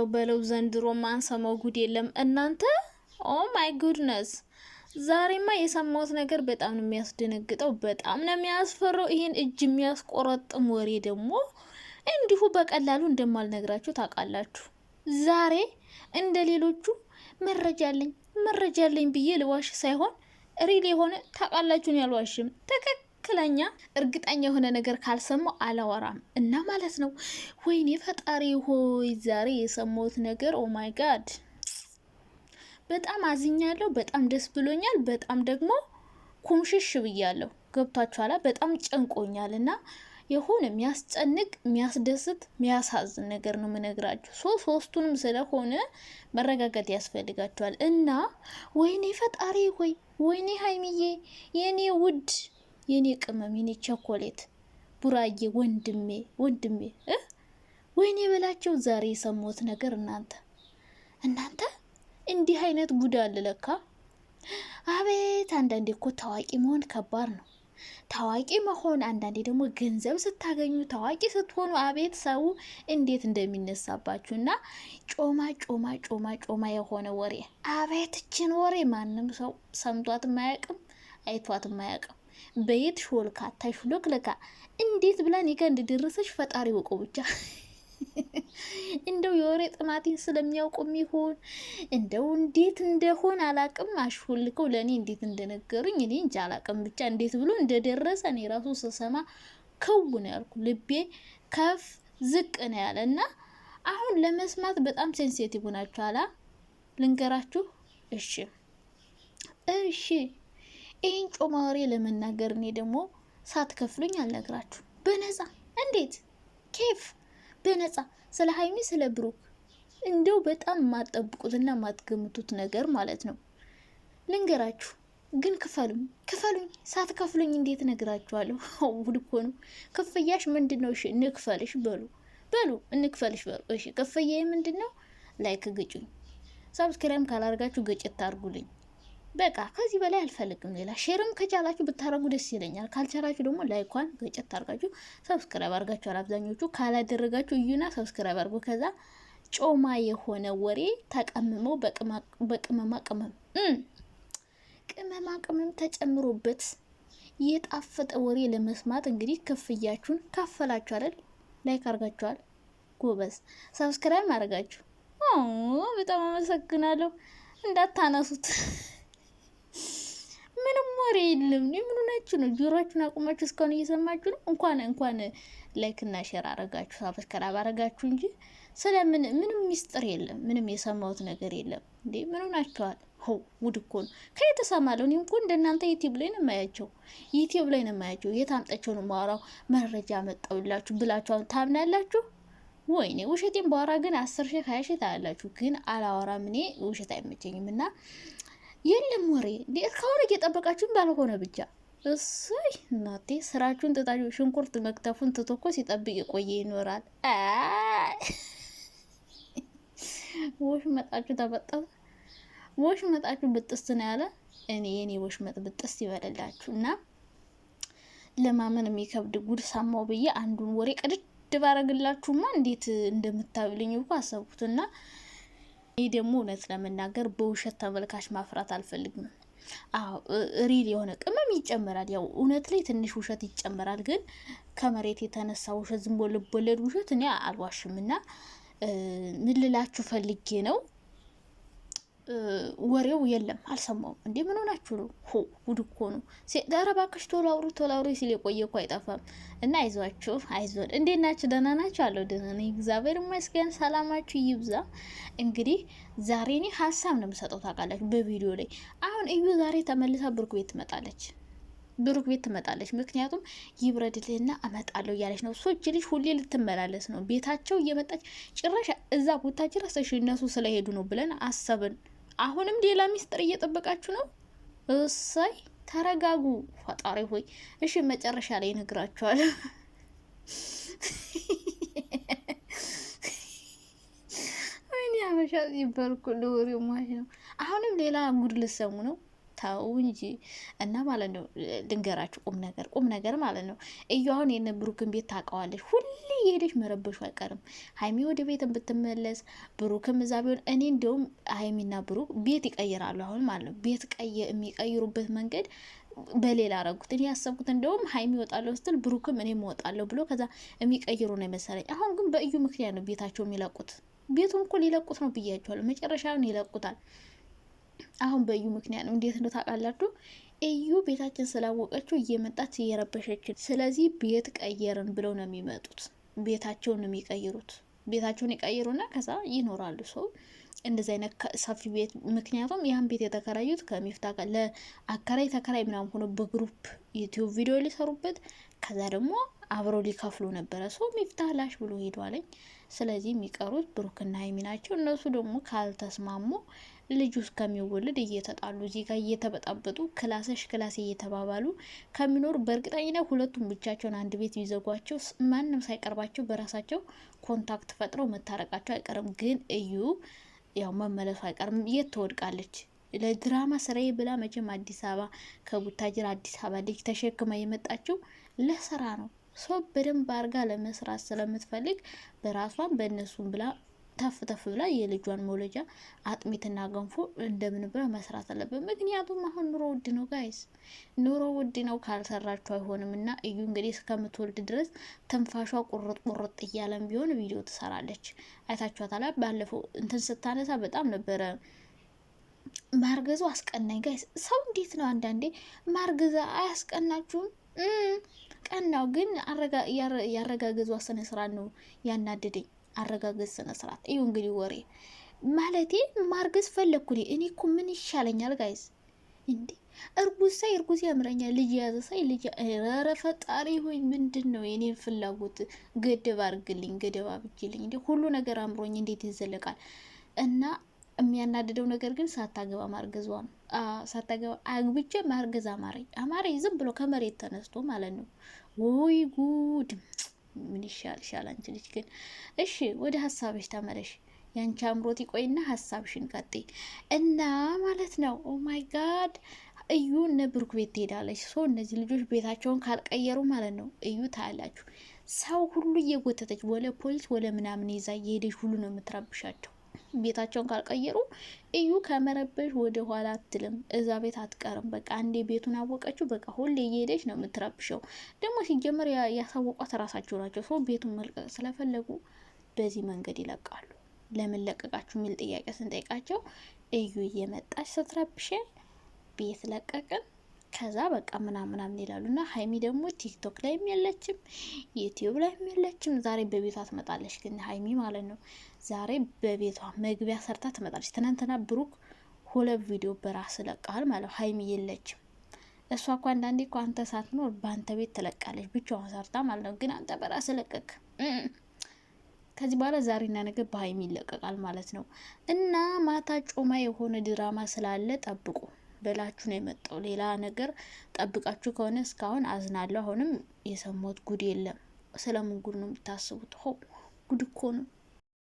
በለው ዘንድሮ ማንሰማው ጉድ የለም እናንተ። ኦ ማይ ጉድነስ! ዛሬማ የሰማሁት ነገር በጣም ነው የሚያስደነግጠው፣ በጣም ነው የሚያስፈራው። ይሄን እጅ የሚያስቆረጥም ወሬ ደግሞ እንዲሁ በቀላሉ እንደማልነግራችሁ ታውቃላችሁ። ዛሬ እንደ ሌሎቹ መረጃ አለኝ ብዬ ልዋሽ ሳይሆን ሪል የሆነ ታውቃላችሁን፣ ያልዋሽም ትክክለኛ እርግጠኛ የሆነ ነገር ካልሰማው አላወራም እና ማለት ነው። ወይኔ ፈጣሪ ሆይ ዛሬ የሰማሁት ነገር ኦ ማይ ጋድ! በጣም አዝኛለሁ። በጣም ደስ ብሎኛል። በጣም ደግሞ ኩምሽሽ ብያለሁ። ገብቷችኋላ? በጣም ጨንቆኛል እና የሆነ የሚያስጨንቅ የሚያስደስት የሚያሳዝን ነገር ነው የምነግራችሁ። ሶስቱንም ስለሆነ መረጋጋት ያስፈልጋችኋል እና ወይኔ ፈጣሪ ሆይ፣ ወይኔ ሀይሚዬ፣ የኔ ውድ፣ የኔ ቅመም፣ የኔ ቸኮሌት ቡራዬ፣ ወንድሜ ወይኔ በላቸው። ዛሬ የሰማሁት ነገር እናንተ እንዲህ አይነት ጉድ አለ ለካ። አቤት! አንዳንዴ እኮ ታዋቂ መሆን ከባድ ነው። ታዋቂ መሆን አንዳንዴ ደግሞ ገንዘብ ስታገኙ ታዋቂ ስትሆኑ አቤት ሰው እንዴት እንደሚነሳባችሁ እና ጮማ የሆነ ወሬ። አቤት እችን ወሬ ማንም ሰው ሰምቷት ማያውቅም፣ አይቷት ማያውቅም። በየት ሾልካ ታሽሎክለካ እንዴት ብላ እኔ ጋ እንደደረሰች ፈጣሪ ወቆ ብቻ። እንደው የወሬ ጥማቴን ስለሚያውቁም ይሆን እንደው እንዴት እንደሆን አላቅም። አሽሁልከው ለእኔ እንዴት እንደነገሩኝ እኔ እንጃ አላቅም። ብቻ እንዴት ብሎ እንደደረሰ እኔ ራሱ ስሰማ ከው ነው ያልኩ። ልቤ ከፍ ዝቅ ነው ያለ እና አሁን ለመስማት በጣም ሴንሲቲቭ ናችሁ አላ ልንገራችሁ። እሺ ይህን ጮማ ወሬ ለመናገር እኔ ደግሞ ሳትከፍሉኝ አልነግራችሁ በነፃ እንዴት ኬፍ በነፃ ስለ ሀይሚ ስለ ብሩክ እንደው በጣም ማጠብቁትና ማትገምቱት ነገር ማለት ነው ልንገራችሁ። ግን ክፈሉኝ። ሳትከፍሉኝ እንዴት ነግራችኋለሁ? ውድ እኮ ነው። ክፍያሽ ምንድነው? እሺ እንክፈልሽ በሉ እንክፈልሽ በሉ። እሺ ክፍያዬ ምንድነው? ላይክ ግጩኝ። ሰብስክራይብ ካላርጋችሁ ግጭት ታርጉልኝ። በቃ ከዚህ በላይ አልፈልግም። ሌላ ሼርም ከቻላችሁ ብታረጉ ደስ ይለኛል። ካልቻላችሁ ደግሞ ላይኳን ገጨት ታርጋችሁ ሰብስክራይብ አርጋችኋል። አብዛኞቹ ካላደረጋችሁ እዩና ሰብስክራይብ አርጉ። ከዛ ጮማ የሆነ ወሬ ተቀምመው በቅመማ ቅመም ተጨምሮበት የጣፈጠ ወሬ ለመስማት እንግዲህ ክፍያችሁን ከፈላችሁ አይደል? ላይክ አርጋችኋል። ጎበዝ። ሰብስክራይብ አርጋችሁ በጣም አመሰግናለሁ። እንዳታነሱት ምንም ወሬ የለም። ምን ሆናችሁ ነው? ጆሮአችሁን አቁማችሁ እስካሁን እየሰማችሁ ነው? እንኳን ላይክ እና ሼር አረጋችሁ ሰብስክራይብ አረጋችሁ እንጂ ምንም ሚስጥር የለም። ምንም የሰማሁት ነገር የለም። እንዴ ምን ሆናችኋል? ውድ እኮ ነው። ከየት እሰማለሁ? እኔም እኮ እንደናንተ ዩቲዩብ ላይ ነው የማያቸው። የት አምጣቸው ነው የማወራው? መረጃ መጣውላችሁ ብላችሁ አሁን ታምናላችሁ? ወይኔ ውሸቴን ባወራ ግን 10 ሺህ 20 ሺህ ታያላችሁ። ግን አላወራም። እኔ ውሸት አይመቸኝም እና የለም ወሬ እስካሁን እየጠበቃችሁን ባልሆነ ብቻ እሰይ እናቴ ስራችሁን ትታችሁ ሽንኩርት መክተፉን ትቶ እኮ ሲጠብቅ የቆየ ይኖራል። ወሽመጣችሁ ተበጠሰ። ወሽመጣችሁ ብጥስ ነው ያለ። የኔ ወሽመጥ ብጥስ ይበልላችሁ እና ለማመን የሚከብድ ጉድ ሰማው ብዬ አንዱን ወሬ ቅድድ ባረግላችሁማ እንዴት እንደምታብልኝ እኮ አሰብኩትና ይህ ደግሞ እውነት ለመናገር በውሸት ተመልካች ማፍራት አልፈልግም። ሪል የሆነ ቅመም ይጨመራል። ያው እውነት ላይ ትንሽ ውሸት ይጨመራል። ግን ከመሬት የተነሳ ውሸት ዝም ብሎ ልቦለድ ውሸት እኔ አልዋሽምና ምን ልላችሁ ፈልጌ ነው። ወሬው የለም አልሰማውም። እንዴ ምን ሆናችሁ ነው? ጉድ እኮ ነው። ኧረ እባክሽ ቶሎ አውሩ ሲል የቆየ እኮ አይጠፋም። እና አይዞን። እንዴት ናችሁ? ደህና ናችሁ? አለው ደህና ነኝ እግዚአብሔር ይመስገን። ሰላማችሁ ይብዛ። እንግዲህ ዛሬ እኔ ሀሳብ ነው የምሰጠው ታውቃላችሁ፣ በቪዲዮ ላይ አሁን እዩ ዛሬ ተመልሳ ብሩክ ቤት ትመጣለች። ምክንያቱም ይብረድልና አመጣለሁ እያለች ነው። እቺ ልጅ ሁሌ ልትመላለስ ነው ቤታቸው እየመጣች ጭራሽ እዛ ቦታ ጭራሽ እነሱ ስለሄዱ ነው ብለን አሰብን። አሁንም ሌላ ሚስጥር እየጠበቃችሁ ነው። እሰይ ተረጋጉ። ፈጣሪ ሆይ እሺ መጨረሻ ላይ እነግራችኋለሁ። ወይኔ አመሻ ይበልኩ ለወሬው ማለት ነው። አሁንም ሌላ ጉድ ልሰሙ ነው። ተው እንጂ እና ማለት ነው። ድንገራችሁ ቁም ነገር ማለት ነው። እዩ አሁን የነ ብሩክን ቤት ታውቀዋለች። ሁሌ የሄደች መረበሹ አይቀርም። ሀይሚ ወደ ቤት ብትመለስ ብሩክም እዛ ቢሆን እኔ እንዲሁም ሀይሚና ብሩክ ቤት ይቀይራሉ አሁን ማለት ነው። ቤት የሚቀይሩበት መንገድ በሌላ አረጉት። እኔ ያሰብኩት እንደውም ሀይሚ ይወጣለሁ ስትል ብሩክም እኔም እወጣለሁ ብሎ ከዛ የሚቀይሩ ነው የመሰለኝ። አሁን ግን በእዩ ምክንያት ነው ቤታቸው የሚለቁት። ቤቱን እኮ ሊለቁት ነው ብያቸዋለሁ። መጨረሻውን ይለቁታል። አሁን በእዩ ምክንያት ነው። እንዴት ነው ታውቃላችሁ? እዩ ቤታችን ስላወቀችው እየመጣች እየረበሸችን፣ ስለዚህ ቤት ቀየርን ብለው ነው የሚመጡት። ቤታቸውን ነው የሚቀይሩት። ቤታቸውን ይቀይሩና ከዛ ይኖራሉ ሰው እንደዚህ አይነት ሰፊ ቤት። ምክንያቱም ያን ቤት የተከራዩት ከሚፍታ ጋር ለአከራይ ተከራይ ምናምን ሆኖ በግሩፕ ዩቲዩብ ቪዲዮ ሊሰሩበት ከዛ ደግሞ አብረው ሊከፍሉ ነበረ። ሰው ሚፍታ ላሽ ብሎ ሄዷለኝ። ስለዚህ የሚቀሩት ብሩክና ሀይሚ ናቸው። እነሱ ደግሞ ካልተስማሙ ልጁ እስከሚወልድ እየተጣሉ እዚህ ጋር እየተበጣበጡ ክላሴ እየተባባሉ ከሚኖሩ በእርግጠኝነት ሁለቱም ብቻቸውን አንድ ቤት ቢዘጓቸው ማንም ሳይቀርባቸው በራሳቸው ኮንታክት ፈጥረው መታረቃቸው አይቀርም። ግን እዩ ያው መመለሱ አይቀርም። የት ትወድቃለች? ለድራማ ስራዬ ብላ መቼም አዲስ አበባ ከቡታጅራ አዲስ አበባ ልጅ ተሸክማ የመጣችው ለስራ ነው። ሰው በደንብ አርጋ ለመስራት ስለምትፈልግ በራሷን በእነሱም ብላ ተፍ ብላ የልጇን መውለጃ አጥሚትና ገንፎ እንደምን ብላ መስራት አለበት። ምክንያቱም አሁን ኑሮ ውድ ነው ጋይስ፣ ኑሮ ውድ ነው። ካልሰራችሁ አይሆንም። እና እዩ እንግዲህ እስከምትወልድ ድረስ ትንፋሿ ቁርጥ እያለም ቢሆን ቪዲዮ ትሰራለች። አይታችኋታል። ባለፈው እንትን ስታነሳ በጣም ነበረ ማርገዙ አስቀናኝ ጋይስ። ሰው እንዴት ነው አንዳንዴ ማርገዛ አያስቀናችሁም? ቀናው ግን ያረጋገዙ ስነ ስርዓት ነው ያናደደኝ። አረጋገዝ ስነ ስርዓት እዩ እንግዲህ ወሬ ማለቴ ማርገዝ ፈለግኩ እኔ እኮ ምን ይሻለኛል ጋይስ? እንዴ እርጉዝ ሳይ እርጉዝ ያምረኛል፣ ልጅ የያዘ ሳይ ልጅ። ኧረ ፈጣሪ ሆይ ምንድን ነው የኔን ፍላጎት ገደብ አርግልኝ፣ ገደብ አብጅልኝ። እንዴ ሁሉ ነገር አምሮኝ እንዴት ይዘለቃል? እና የሚያናድደው ነገር ግን ሳታገባ ማርገዟ ነው። ሳታገባ አግብቼ ማርገዝ አማረኝ ዝም ብሎ ከመሬት ተነስቶ ማለት ነው። ወይ ጉድ! ምን ይሻል አንቺ ልጅ ግን። እሺ ወደ ሀሳብሽ ተመለሽ። ያንቺ አምሮት ይቆይና ሀሳብሽን ቀጥይ እና ማለት ነው። ኦ ማይ ጋድ እዩ እነ ብሩክ ቤት ትሄዳለች። ሶ እነዚህ ልጆች ቤታቸውን ካልቀየሩ ማለት ነው እዩ ታያላችሁ፣ ሰው ሁሉ እየጎተተች ወለ ፖሊስ ወለ ምናምን ይዛ እየሄደች ሁሉ ነው የምትረብሻቸው። ቤታቸውን ካልቀየሩ እዩ ከመረበሽ ወደ ኋላ አትልም፣ እዛ ቤት አትቀርም። በቃ አንዴ ቤቱን አወቀችው፣ በቃ ሁሌ እየሄደች ነው የምትረብሸው። ደግሞ ሲጀመር ያሳወቋት ራሳቸው ናቸው። ሰው ቤቱን መልቀቅ ስለፈለጉ በዚህ መንገድ ይለቃሉ። ለምን ለቀቃችሁ የሚል ጥያቄ ስንጠይቃቸው እዩ እየመጣች ስትረብሸን ቤት ለቀቅን ከዛ በቃ ምናምን ይላሉ። እና ሀይሚ ደግሞ ቲክቶክ ላይም የለችም፣ ዩቲዩብ ላይም የለችም። ዛሬ በቤቷ ትመጣለች። ግን ሀይሚ ማለት ነው ዛሬ በቤቷ መግቢያ ሰርታ ትመጣለች። ትናንትና ብሩክ 2 ቪዲዮ በራስ ለቃል ማለት ሀይሚ የለችም። እሷ እኮ አንዳንዴ እኮ አንተ ሳትኖር በአንተ ቤት ትለቃለች ብቻዋን ሰርታ ማለት ነው። ግን አንተ በራስ ለቀቅ። ከዚህ በኋላ ዛሬና ነገ በሀይሚ ይለቀቃል ማለት ነው። እና ማታ ጮማ የሆነ ድራማ ስላለ ጠብቁ በላችሁ ነው የመጣው። ሌላ ነገር ጠብቃችሁ ከሆነ እስካሁን አዝናለሁ። አሁንም የሰማሁት ጉድ የለም። ስለምን ጉድ ነው የምታስቡት? ጉድ እኮ ነው።